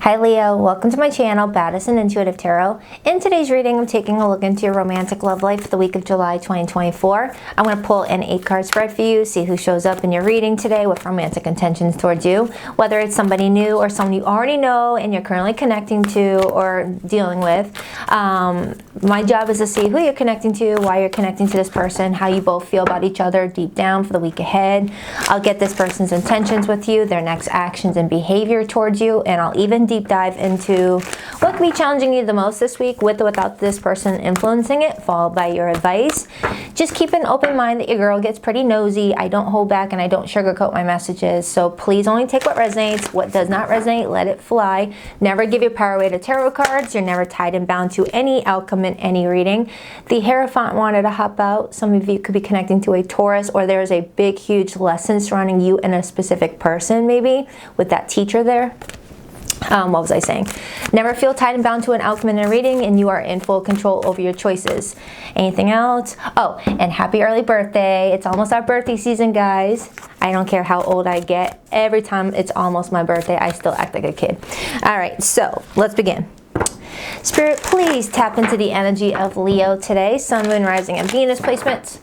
Hi Leo, welcome to my channel, Baddison Intuitive Tarot. In today's reading, I'm taking a look into your romantic love life for the week of July 2024. I'm going to pull an 8-card spread for you, see who shows up in your reading today with romantic intentions towards you. Whether it's somebody new or someone you already know and you're currently connecting to or dealing with. My job is to see who you're connecting to, why you're connecting to this person, how you both feel about each other deep down for the week ahead. I'll get this person's intentions with you, their next actions and behavior towards you, and I'll even deep dive into what can be challenging you the most this week with or without this person influencing it, followed by your advice. Just keep an open mind that your girl gets pretty nosy. I don't hold back and I don't sugarcoat my messages, so please only take what resonates. What does not resonate, let it fly. Never give your power away to tarot cards. You're never tied and bound to any outcome in any reading. The Hierophant wanted to hop out. Some of you could be connecting to a Taurus, or there's a big huge lesson surrounding you and a specific person, maybe with that teacher there. What was I saying? Never feel tied and bound to an outcome in a reading, and you are in full control over your choices. Anything else? Oh, and happy early birthday. It's almost our birthday season, guys. I don't care how old I get. Every time it's almost my birthday, I still act like a kid. All right, so let's begin. Spirit, please tap into the energy of Leo today. Sun, Moon, Rising, and Venus placements.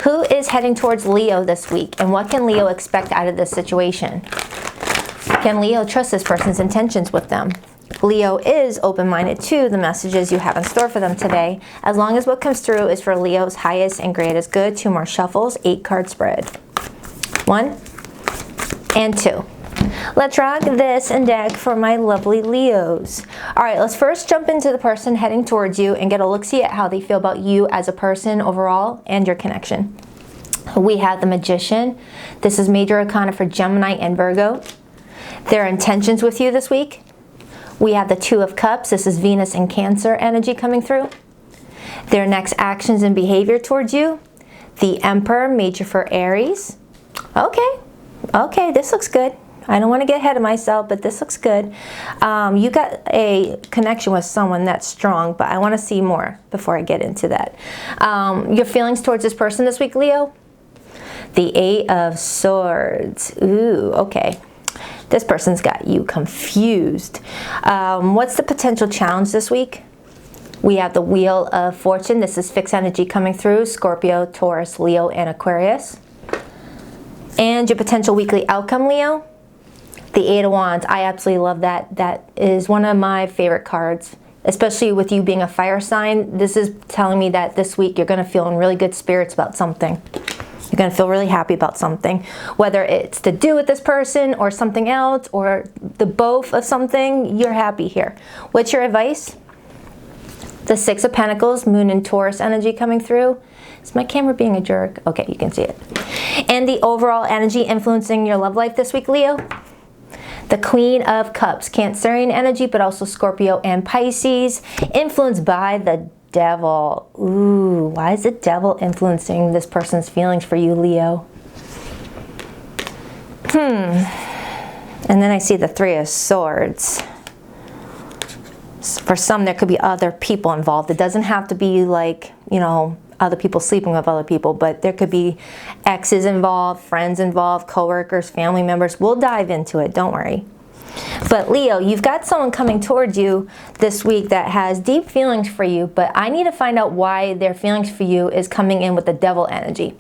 Who is heading towards Leo this week, and what can Leo expect out of this situation? Can Leo trust this person's intentions with them? Leo is open-minded to the messages you have in store for them today, as long as what comes through is for Leo's highest and greatest good. 2 more shuffles, 8-card spread. 1 and 2. Let's rock this and deck for my lovely Leos. All right, let's first jump into the person heading towards you and get a look-see at how they feel about you as a person overall and your connection. We have the Magician. This is major arcana for Gemini and Virgo. Their intentions with you this week. We have the 2 of Cups. This is Venus and Cancer energy coming through. Their next actions and behavior towards you. The Emperor, major for Aries. Okay, this looks good. I don't want to get ahead of myself, but this looks good. You got a connection with someone that's strong, but I want to see more before I get into that. Your feelings towards this person this week, Leo. The 8 of Swords. Ooh, okay. This person's got you confused. What's the potential challenge this week? We have the Wheel of Fortune. This is fixed energy coming through. Scorpio, Taurus, Leo, and Aquarius. And your potential weekly outcome, Leo. The 8 of Wands. I absolutely love that. That is one of my favorite cards, especially with you being a fire sign. This is telling me that this week you're going to feel in really good spirits about something. You're going to feel really happy about something, whether it's to do with this person or something else or the both of something. You're happy here. What's your advice? The 6 of Pentacles, Moon and Taurus energy coming through. Is my camera being a jerk? Okay, you can see it. And the overall energy influencing your love life this week, Leo. The Queen of Cups, Cancerian energy, but also Scorpio and Pisces, influenced by the Devil. Ooh, why is the Devil influencing this person's feelings for you, Leo? And then I see the 3 of Swords. For some, there could be other people involved. It doesn't have to be like, you know, other people sleeping with other people, but there could be exes involved, friends involved, coworkers, family members. We'll dive into it, don't worry. But Leo, you've got someone coming towards you this week that has deep feelings for you, but I need to find out why their feelings for you is coming in with the Devil energy.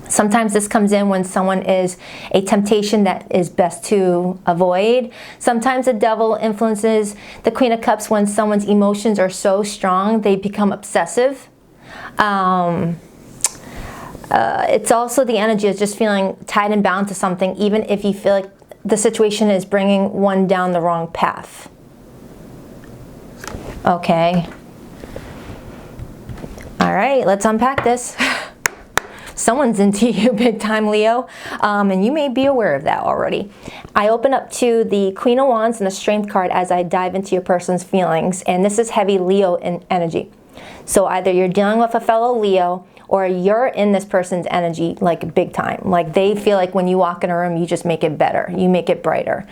Sometimes this comes in when someone is a temptation that is best to avoid. Sometimes the Devil influences the Queen of Cups when someone's emotions are so strong they become obsessive. It's also the energy of just feeling tied and bound to something, even if you feel like the situation is bringing one down the wrong path. Okay. All right, let's unpack this. Someone's into you big time, Leo, and you may be aware of that already. I open up to the Queen of Wands and the Strength card as I dive into your person's feelings, and this is heavy Leo energy. So either you're dealing with a fellow Leo or you're in this person's energy like big time. Like they feel like when you walk in a room, you just make it better, you make it brighter.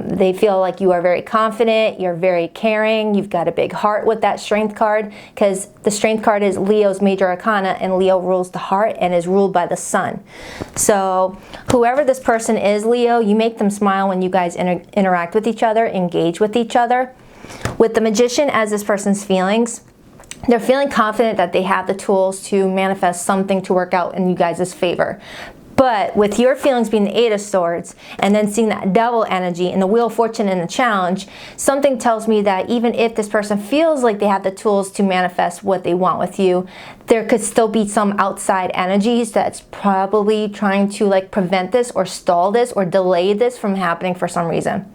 They feel like you are very confident, you're very caring, you've got a big heart with that Strength card, because the Strength card is Leo's major arcana, and Leo rules the heart and is ruled by the sun. So whoever this person is, Leo, you make them smile when you guys interact with each other, engage with each other. With the Magician as this person's feelings, they're feeling confident that they have the tools to manifest something to work out in you guys' favor. But with your feelings being the Eight of Swords, and then seeing that Devil energy and the Wheel of Fortune and the Challenge, something tells me that even if this person feels like they have the tools to manifest what they want with you, there could still be some outside energies that's probably trying to like prevent this or stall this or delay this from happening for some reason.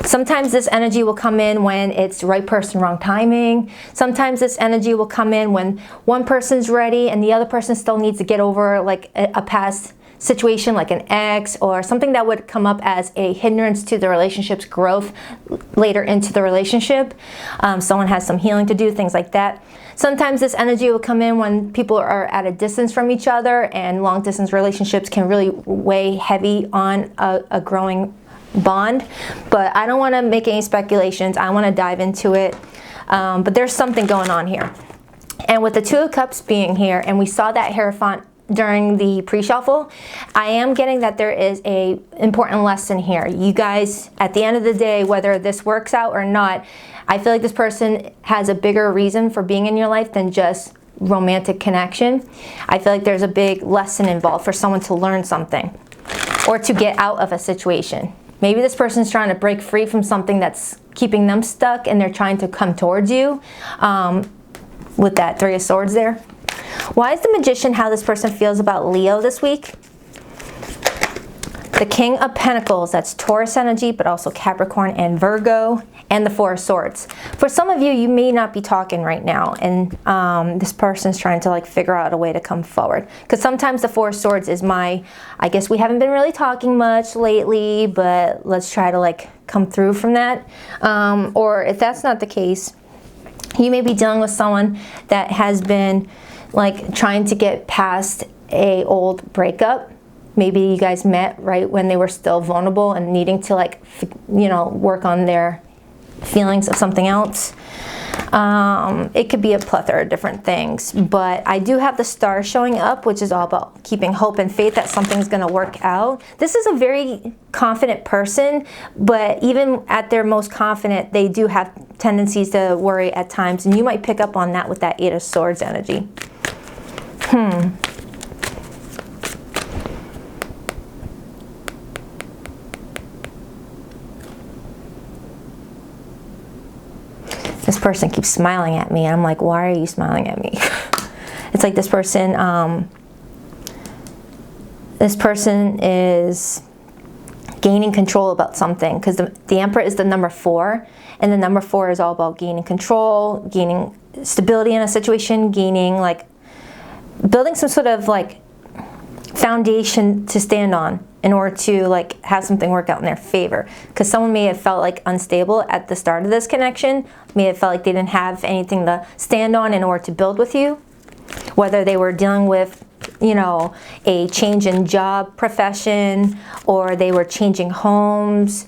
Sometimes this energy will come in when it's right person, wrong timing. Sometimes this energy will come in when one person's ready and the other person still needs to get over like a past situation, like an ex, or something that would come up as a hindrance to the relationship's growth later into the relationship. Someone has some healing to do, things like that. Sometimes this energy will come in when people are at a distance from each other, and long distance relationships can really weigh heavy on a growing bond. But I don't want to make any speculations. I want to dive into it. But there's something going on here. And with the Two of Cups being here, and we saw that Hierophant during the pre-shuffle, I am getting that there is a important lesson here. You guys, at the end of the day, whether this works out or not, I feel like this person has a bigger reason for being in your life than just romantic connection. I feel like there's a big lesson involved for someone to learn something or to get out of a situation. Maybe this person's trying to break free from something that's keeping them stuck, and they're trying to come towards you with that Three of Swords there. Why is the Magician how this person feels about Leo this week? The King of Pentacles, that's Taurus energy, but also Capricorn and Virgo, and the Four of Swords. For some of you, you may not be talking right now, and this person's trying to like figure out a way to come forward. Because sometimes the Four of Swords is I guess we haven't been really talking much lately, but let's try to like come through from that. Or if that's not the case, you may be dealing with someone that has been like trying to get past a old breakup. Maybe you guys met right when they were still vulnerable and needing to like, you know, work on their feelings of something else. It could be a plethora of different things, but I do have the Star showing up, which is all about keeping hope and faith that something's going to work out. This is a very confident person, but even at their most confident, they do have tendencies to worry at times, and you might pick up on that with that Eight of Swords energy. This person keeps smiling at me, and I'm like, why are you smiling at me? It's like this person is gaining control about something, because the Emperor is the number 4, and the number 4 is all about gaining control, gaining stability in a situation, gaining like building some sort of like foundation to stand on in order to like have something work out in their favor. Because someone may have felt like unstable at the start of this connection, may have felt like they didn't have anything to stand on in order to build with you, whether they were dealing with, you know, a change in job profession, or they were changing homes,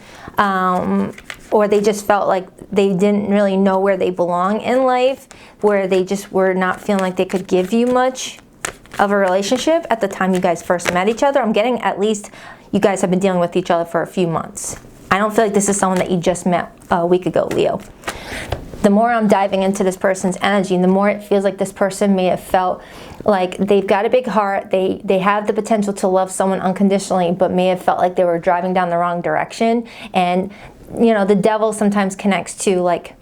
or they just felt like they didn't really know where they belong in life, where they just were not feeling like they could give you much of a relationship at the time you guys first met each other. I'm getting at least you guys have been dealing with each other for a few months. I don't feel like this is someone that you just met a week ago, Leo. The more I'm diving into this person's energy, the more it feels like this person may have felt like they've got a big heart, they have the potential to love someone unconditionally, but may have felt like they were driving down the wrong direction. And, you know, the devil sometimes connects to like,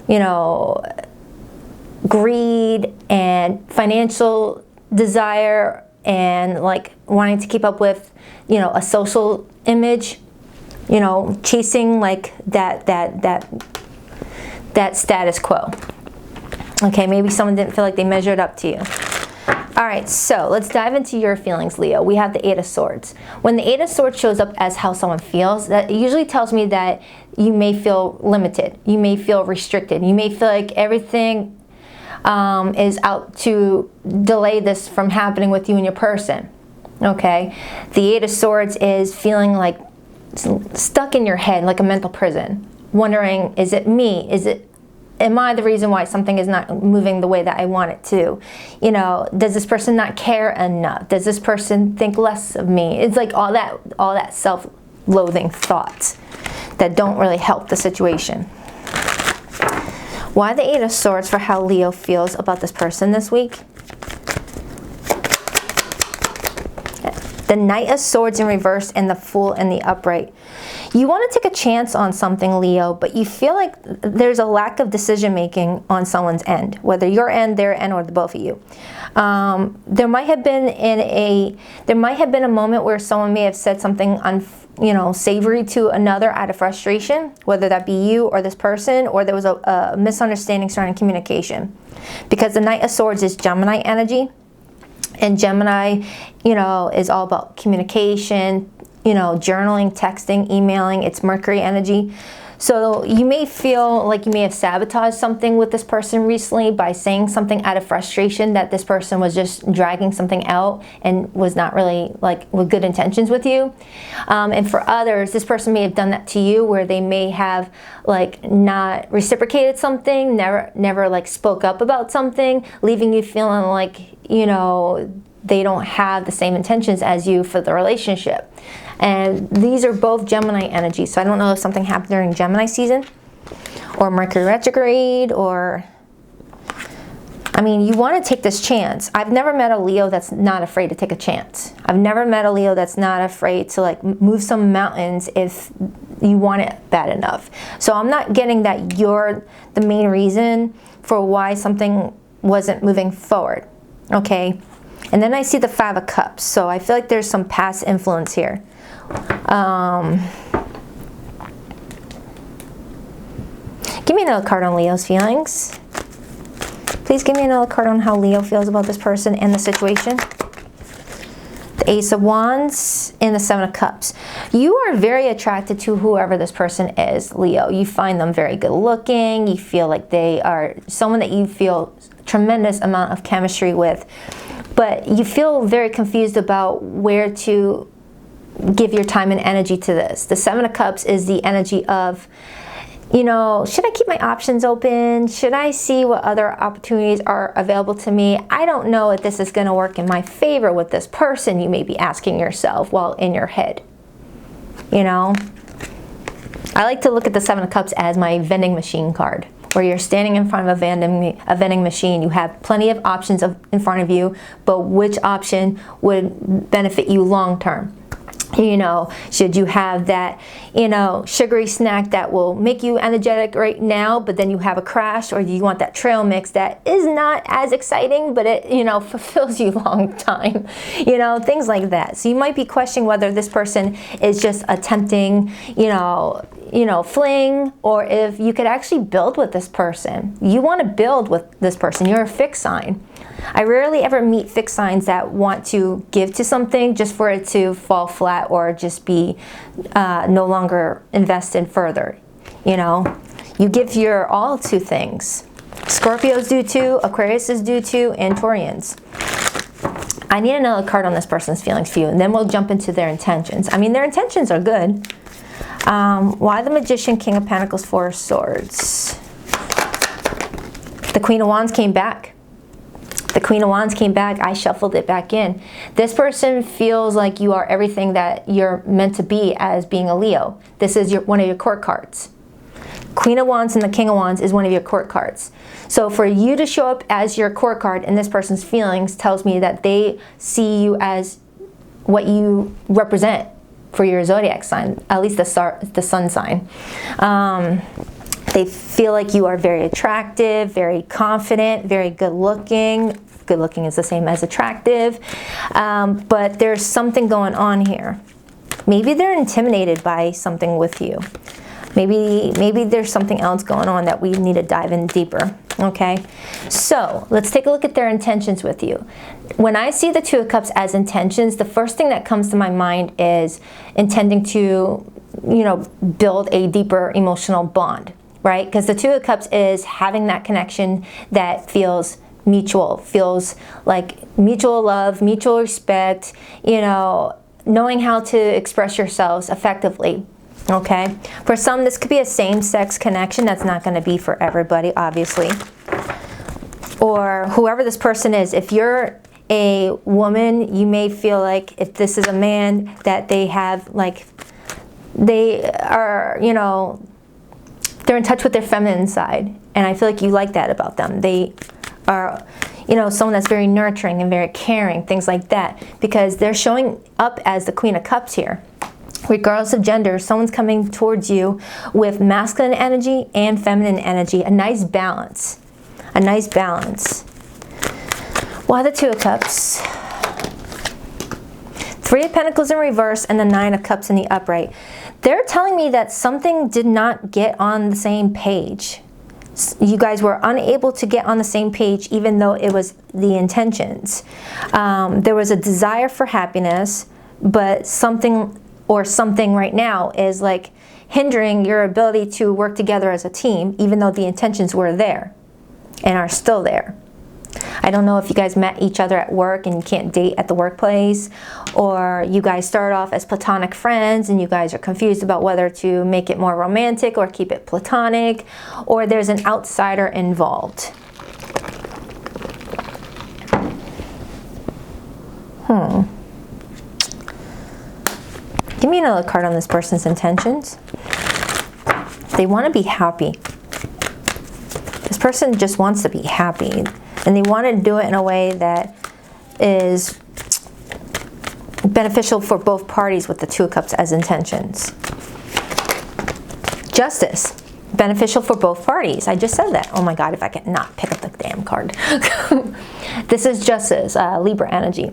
you know, greed and financial desire and like wanting to keep up with, you know, a social image, you know, chasing like that status quo. Okay, maybe someone didn't feel like they measured up to you. All right, so let's dive into your feelings, Leo. We have the Eight of Swords. When the Eight of Swords shows up as how someone feels, that usually tells me that you may feel limited. You may feel restricted. You may feel like everything is out to delay this from happening with you and your person. Okay, the Eight of Swords is feeling like stuck in your head, like a mental prison, wondering, is it me? Am I the reason why something is not moving the way that I want it to? You know, does this person not care enough? Does this person think less of me? It's like all that self-loathing thoughts that don't really help the situation. Why the Eight of Swords for how Leo feels about this person this week? The Knight of Swords in reverse and the Fool in the upright. You want to take a chance on something, Leo, but you feel like there's a lack of decision making on someone's end, whether your end, their end, or the both of you. There might have been a moment where someone may have said something savory to another out of frustration, whether that be you or this person, or there was a misunderstanding surrounding communication. Because the Knight of Swords is Gemini energy. And Gemini, is all about communication, journaling, texting, emailing. It's Mercury energy. So you may feel like you may have sabotaged something with this person recently by saying something out of frustration that this person was just dragging something out and was not really with good intentions with you. And for others, this person may have done that to you where they may have not reciprocated something, never spoke up about something, leaving you feeling like, they don't have the same intentions as you for the relationship. And these are both Gemini energy. So I don't know if something happened during Gemini season or Mercury retrograde, or, you want to take this chance. I've never met a Leo that's not afraid to take a chance. I've never met a Leo that's not afraid to move some mountains if you want it bad enough. So I'm not getting that you're the main reason for why something wasn't moving forward. Okay. And then I see the Five of Cups. So I feel like there's some past influence here. Give me another card on Leo's feelings. Please give me another card on how Leo feels about this person and the situation. The Ace of Wands and the Seven of Cups. You are very attracted to whoever this person is, Leo. You find them very good looking. You feel like they are someone that you feel tremendous amount of chemistry with. But you feel very confused about where to give your time and energy to this. The Seven of Cups is the energy of, should I keep my options open? Should I see what other opportunities are available to me? I don't know if this is going to work in my favor with this person, you may be asking yourself while in your head. I like to look at the Seven of Cups as my vending machine card, where you're standing in front of a vending machine. You have plenty of options in front of you, but which option would benefit you long term? Should you have that, sugary snack that will make you energetic right now, but then you have a crash, or do you want that trail mix that is not as exciting, but it, fulfills you long time, things like that. So you might be questioning whether this person is just attempting, fling, or if you could actually build with this person. You want to build with this person. You're a fixed sign. I rarely ever meet fixed signs that want to give to something just for it to fall flat or just be no longer invested further. You give your all to things. Scorpios do too, Aquariuses do too, and Taurians. I need another card on this person's feelings for you, and then we'll jump into their intentions. Their intentions are good. Why the Magician, King of Pentacles, Four of Swords? The Queen of Wands came back. The Queen of Wands came back. I shuffled it back in. This person feels like you are everything that you're meant to be as being a Leo. This is one of your court cards. Queen of Wands and the King of Wands is one of your court cards. So for you to show up as your court card in this person's feelings tells me that they see you as what you represent for your zodiac sign, at least the sun sign. They feel like you are very attractive, very confident, very good looking. Good looking is the same as attractive. But there's something going on here. Maybe they're intimidated by something with you. Maybe there's something else going on that we need to dive in deeper. Okay, so let's take a look at their intentions with you. When I see the Two of Cups as intentions, the first thing that comes to my mind is intending to, build a deeper emotional bond. right? Because the Two of Cups is having that connection that feels mutual, feels like mutual love, mutual respect, you know, knowing how to express yourselves effectively, okay? For some, this could be a same-sex connection. That's not going to be for everybody, obviously. Or whoever this person is, if you're a woman, you may feel like if this is a man, that they have, like, they are, you know, they're in touch with their feminine side. And I feel like you like that about them. They are, you know, someone that's very nurturing and very caring, things like that. Because they're showing up as the Queen of Cups here. Regardless of gender, someone's coming towards you with masculine energy and feminine energy. A nice balance. A nice balance. Why the Two of Cups? Three of Pentacles in reverse and the Nine of Cups in the upright. They're telling me that something did not get on the same page. You guys were unable to get on the same page even though it was the intentions. There was a desire for happiness, but something right now is like hindering your ability to work together as a team, even though the intentions were there and are still there. I don't know if you guys met each other at work and you can't date at the workplace, or you guys started off as platonic friends and you guys are confused about whether to make it more romantic or keep it platonic, or there's an outsider involved. Give me another card on this person's intentions. They want to be happy. This person just wants to be happy. And they want to do it in a way that is beneficial for both parties with the Two of Cups as intentions. Justice. Beneficial for both parties. I just said that. Oh my God, if I can not pick up the damn card. This is Justice, Libra energy.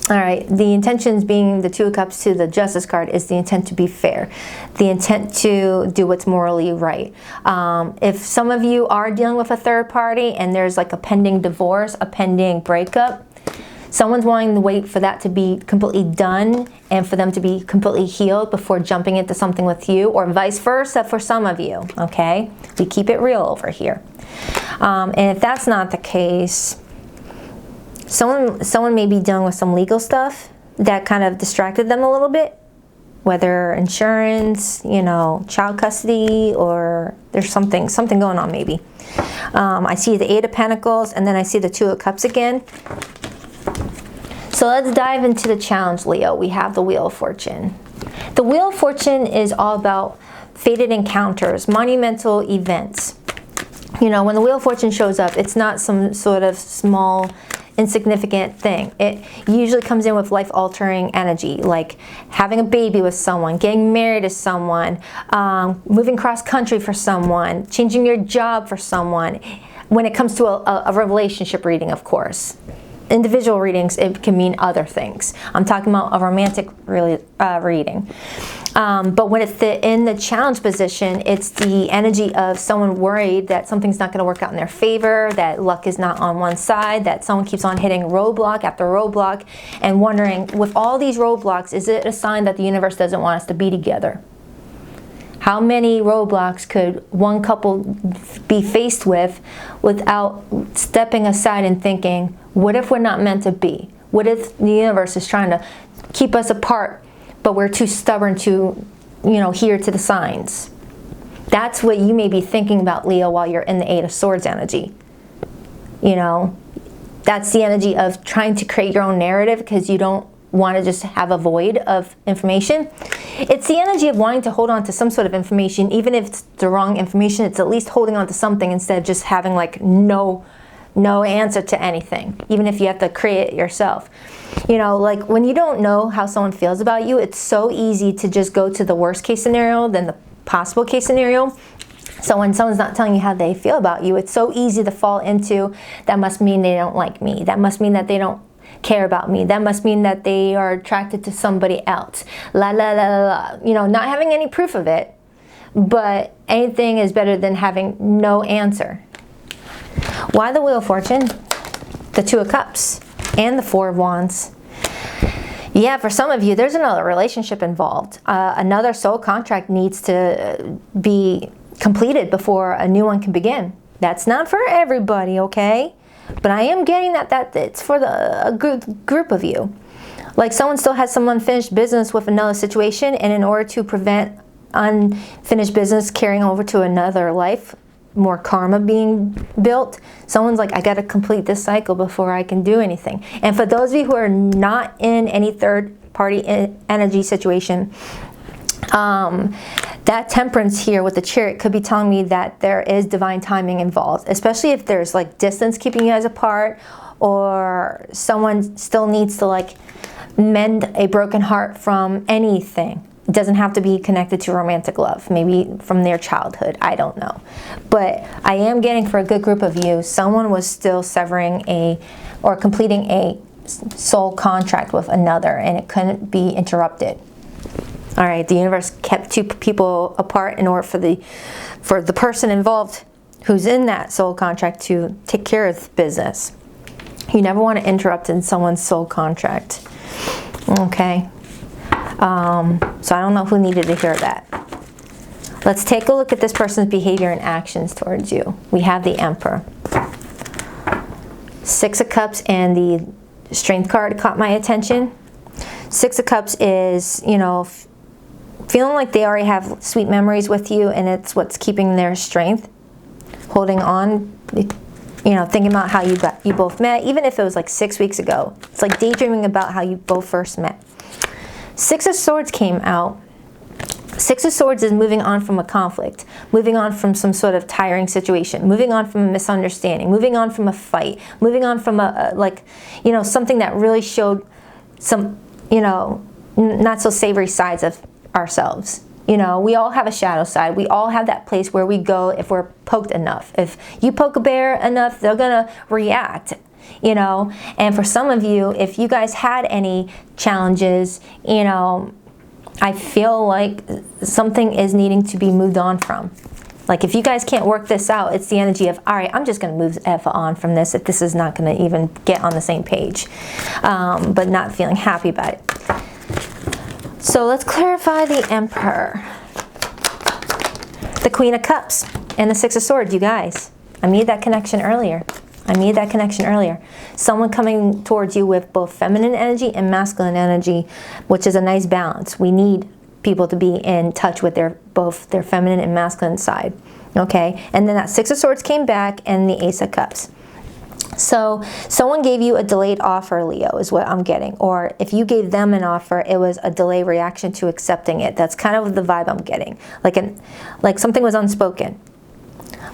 All right, the intentions being the Two of Cups to the Justice card is the intent to be fair, the intent to do what's morally right. If some of you are dealing with a third party and there's like a pending divorce, a pending breakup, someone's wanting to wait for that to be completely done and for them to be completely healed before jumping into something with you, or vice versa for some of you, okay? We keep it real over here. And if that's not the case, someone may be dealing with some legal stuff that kind of distracted them a little bit, whether insurance, you know, child custody, or there's something going on maybe. I see the Eight of Pentacles and then I see the Two of Cups again. So let's dive into the challenge, Leo. We have the Wheel of Fortune. The Wheel of Fortune is all about fated encounters, monumental events. You know, when the Wheel of Fortune shows up, it's not some sort of small insignificant thing. It usually comes in with life-altering energy, like having a baby with someone, getting married to someone, moving cross-country for someone, changing your job for someone. When it comes to a relationship reading, of course. Individual readings, it can mean other things. I'm talking about a romantic reading. But when it's in the challenge position, it's the energy of someone worried that something's not going to work out in their favor, that luck is not on one side, that someone keeps on hitting roadblock after roadblock, and wondering, with all these roadblocks, is it a sign that the universe doesn't want us to be together? How many roadblocks could one couple be faced with without stepping aside and thinking, what if we're not meant to be? What if the universe is trying to keep us apart, but we're too stubborn to, you know, hear to the signs? That's what you may be thinking about, Leo, while you're in the Eight of Swords energy. You know, that's the energy of trying to create your own narrative because you don't want to just have a void of information. It's the energy of wanting to hold on to some sort of information, even if it's the wrong information. It's at least holding on to something instead of just having like no answer to anything, even if you have to create it yourself. You know, like when you don't know how someone feels about you, it's so easy to just go to the worst case scenario than the possible case scenario. So when someone's not telling you how they feel about you, it's so easy to fall into, that must mean they don't like me. That must mean that they don't care about me. That must mean that they are attracted to somebody else. La la la la la. You know, not having any proof of it, but anything is better than having no answer. Why the Wheel of Fortune? The Two of Cups and the Four of Wands. Yeah, for some of you, there's another relationship involved. Another soul contract needs to be completed before a new one can begin. That's not for everybody, okay? But I am getting that it's for a good group of you. Like someone still has some unfinished business with another situation, and in order to prevent unfinished business carrying over to another life, more karma being built, someone's like, I got to complete this cycle before I can do anything. And for those of you who are not in any third party energy situation, that temperance here with the Chariot could be telling me that there is divine timing involved, especially if there's like distance keeping you guys apart, or someone still needs to like mend a broken heart from anything. It doesn't have to be connected to romantic love, maybe from their childhood, I don't know. But I am getting, for a good group of you, someone was still severing or completing a soul contract with another, and it couldn't be interrupted. All right, the universe kept two people apart in order for the person involved who's in that soul contract to take care of business. You never want to interrupt in someone's soul contract. Okay. So I don't know who needed to hear that. Let's take a look at this person's behavior and actions towards you. We have the Emperor. 6 of Cups and the Strength card caught my attention. 6 of Cups is, you know, feeling like they already have sweet memories with you, and it's what's keeping their strength. Holding on, you know, thinking about how you both met, even if it was like 6 weeks ago. It's like daydreaming about how you both first met. 6 of Swords came out. 6 of Swords is moving on from a conflict, moving on from some sort of tiring situation, moving on from a misunderstanding, moving on from a fight, moving on from something that really showed some, not so savory sides of ourselves. You know, we all have a shadow side. We all have that place where we go if we're poked enough. If you poke a bear enough, they're gonna react. And for some of you, if you guys had any challenges, I feel like something is needing to be moved on from. Like if you guys can't work this out, it's the energy of, all right, I'm just going to move F on from this if this is not going to even get on the same page, but not feeling happy about it. So let's clarify the Emperor, the Queen of Cups, and the 6 of Swords, you guys. I made that connection earlier. Someone coming towards you with both feminine energy and masculine energy, which is a nice balance. We need people to be in touch with both their feminine and masculine side. Okay, and then that 6 of Swords came back, and the Ace of Cups. So someone gave you a delayed offer, Leo, is what I'm getting. Or if you gave them an offer, it was a delayed reaction to accepting it. That's kind of the vibe I'm getting. Like something was unspoken.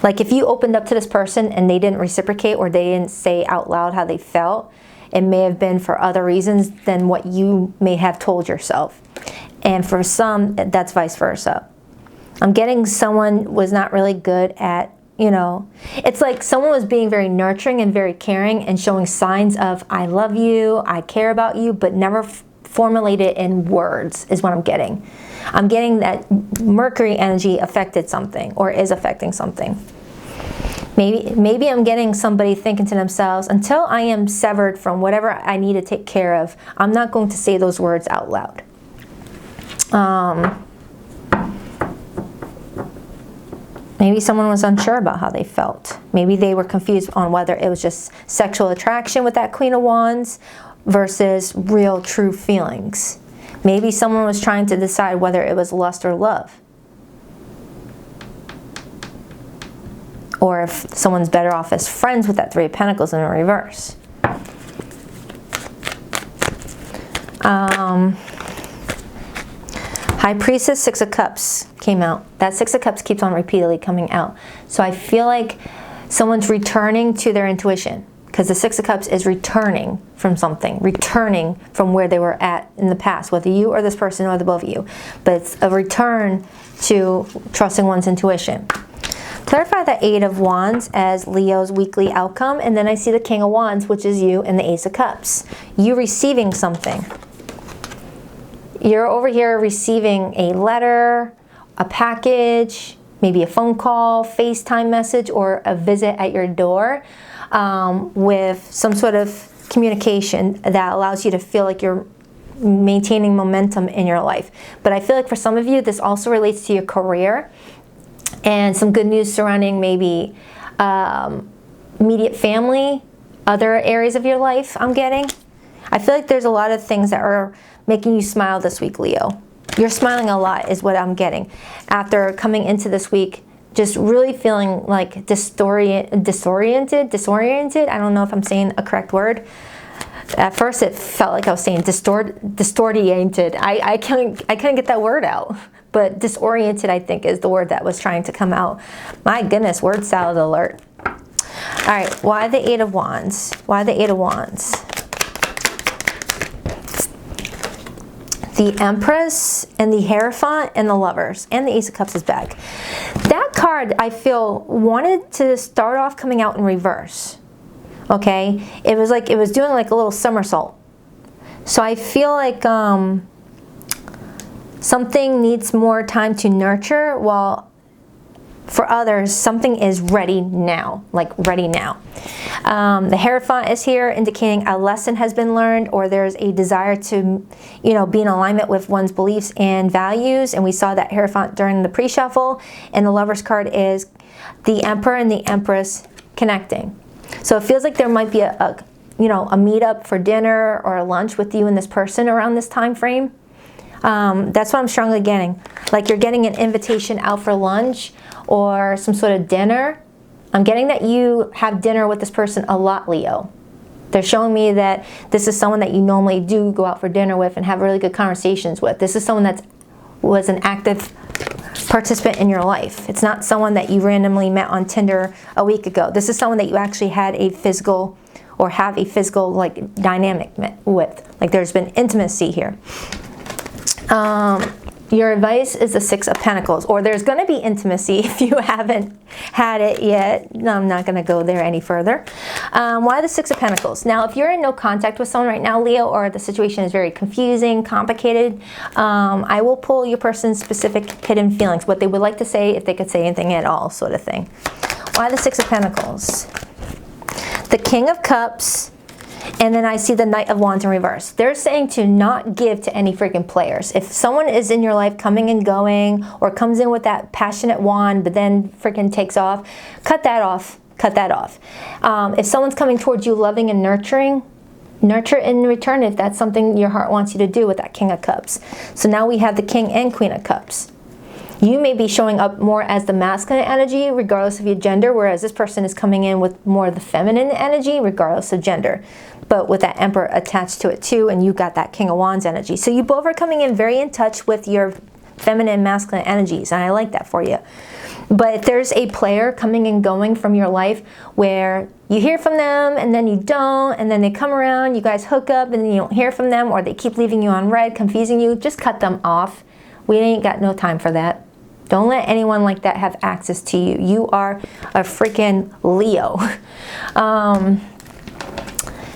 Like if you opened up to this person and they didn't reciprocate, or they didn't say out loud how they felt, it may have been for other reasons than what you may have told yourself. And for some, that's vice versa. I'm getting someone was not really good at, it's like someone was being very nurturing and very caring and showing signs of, I love you, I care about you, but never formulate it in words is what I'm getting. I'm getting that Mercury energy affected something, or is affecting something. Maybe I'm getting somebody thinking to themselves, until I am severed from whatever I need to take care of, I'm not going to say those words out loud. Maybe someone was unsure about how they felt. Maybe they were confused on whether it was just sexual attraction with that Queen of Wands versus real, true feelings. Maybe someone was trying to decide whether it was lust or love. Or if someone's better off as friends with that 3 of Pentacles in reverse. High Priestess, 6 of Cups came out. That 6 of Cups keeps on repeatedly coming out. So I feel like someone's returning to their intuition, because the 6 of Cups is returning from something, returning from where they were at in the past, whether you or this person or the both of you. But it's a return to trusting one's intuition. Clarify the 8 of Wands as Leo's weekly outcome, and then I see the King of Wands, which is you, and the Ace of Cups. You receiving something. You're over here receiving a letter, a package, maybe a phone call, FaceTime message, or a visit at your door with some sort of communication that allows you to feel like you're maintaining momentum in your life. But I feel like for some of you, this also relates to your career. and some good news surrounding maybe immediate family, other areas of your life I'm getting. I feel like there's a lot of things that are making you smile this week, Leo. You're smiling a lot is what I'm getting. After coming into this week, just really feeling like disoriented. I don't know if I'm saying a correct word. At first it felt like I was saying distoriented. I couldn't get that word out. But disoriented, I think, is the word that was trying to come out. My goodness, word salad alert. All right, why the Eight of Wands? Why the Eight of Wands? The Empress and the Hierophant and the Lovers and the Ace of Cups is back. That card, I feel, wanted to start off coming out in reverse. Okay, it was like it was doing like a little somersault. So I feel like something needs more time to nurture, while for others, something is ready now, like ready now. The Hierophant is here, indicating a lesson has been learned, or there's a desire to, you know, be in alignment with one's beliefs and values. And we saw that Hierophant during the pre-shuffle. And the Lovers card is the Emperor and the Empress connecting. So it feels like there might be a meetup for dinner or a lunch with you and this person around this time frame. That's what I'm strongly getting. Like you're getting an invitation out for lunch or some sort of dinner. I'm getting that you have dinner with this person a lot, Leo. They're showing me that this is someone that you normally do go out for dinner with and have really good conversations with. This is someone that was an active participant in your life. It's not someone that you randomly met on Tinder a week ago. This is someone that you actually had a physical or have a physical like dynamic with. Like there's been intimacy here. Your advice is the Six of Pentacles, or there's going to be intimacy if you haven't had it yet. No, I'm not going to go there any further. Why the Six of Pentacles? Now, if you're in no contact with someone right now, Leo, or the situation is very confusing, complicated, I will pull your person's specific hidden feelings, what they would like to say, if they could say anything at all, sort of thing. Why the Six of Pentacles? The King of Cups. And then I see the Knight of Wands in reverse. They're saying to not give to any freaking players. If someone is in your life coming and going, or comes in with that passionate wand but then freaking takes off, cut that off. Cut that off. If someone's coming towards you loving and nurturing, nurture in return if that's something your heart wants you to do with that King of Cups. So now we have the King and Queen of Cups. You may be showing up more as the masculine energy, regardless of your gender, whereas this person is coming in with more of the feminine energy, regardless of gender. But with that Emperor attached to it too, and you got that King of Wands energy. So you both are coming in very in touch with your feminine and masculine energies, and I like that for you. But if there's a player coming and going from your life where you hear from them and then you don't, and then they come around, you guys hook up, and then you don't hear from them, or they keep leaving you on red, confusing you, just cut them off. We ain't got no time for that. Don't let anyone like that have access to you. You are a freaking Leo.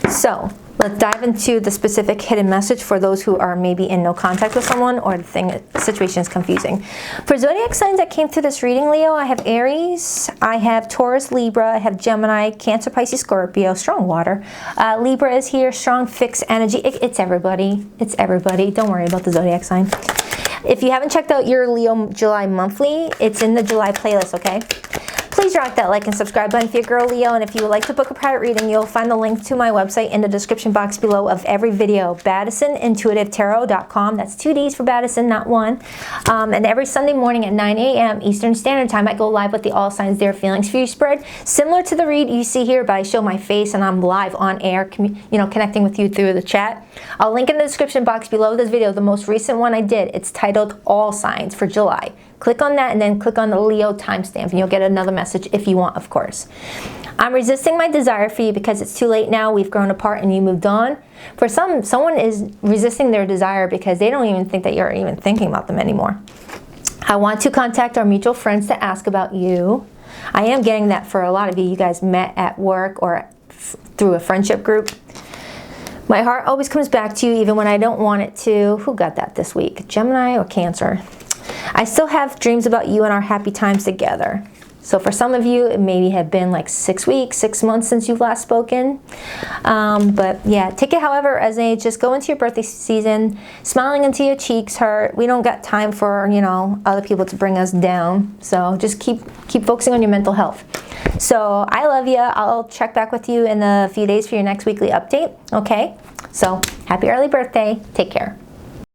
So let's dive into the specific hidden message for those who are maybe in no contact with someone, or the situation is confusing. For zodiac signs that came through this reading, Leo, I have Aries, I have Taurus, Libra, I have Gemini, Cancer, Pisces, Scorpio, strong water. Libra is here, strong fixed energy. It's everybody. It's everybody. Don't worry about the zodiac sign. If you haven't checked out your Leo July monthly, it's in the July playlist, okay? Please rock that like and subscribe button for your girl Leo, and if you would like to book a private reading, you'll find the link to my website in the description box below of every video, BaddisonIntuitiveTarot.com. That's 2 D's for Baddison, not one. And every Sunday morning at 9 a.m. Eastern Standard Time, I go live with the All Signs Their Feelings for You spread, similar to the read you see here, but I show my face and I'm live on air, connecting with you through the chat. I'll link in the description box below this video the most recent one I did. It's titled All Signs for July. Click on that and then click on the Leo timestamp and you'll get another message if you want, of course. I'm resisting my desire for you because it's too late now. We've grown apart and you moved on. For someone is resisting their desire because they don't even think that you're even thinking about them anymore. I want to contact our mutual friends to ask about you. I am getting that for a lot of you. You guys met at work or through a friendship group. My heart always comes back to you even when I don't want it to. Who got that this week? Gemini or Cancer? I still have dreams about you and our happy times together. So for some of you, it maybe have been like 6 weeks, 6 months since you've last spoken. But yeah, take it however as a just go into your birthday season, smiling until your cheeks hurt. We don't got time for, you know, other people to bring us down. So just keep focusing on your mental health. So I love you. I'll check back with you in a few days for your next weekly update. Okay? So happy early birthday. Take care.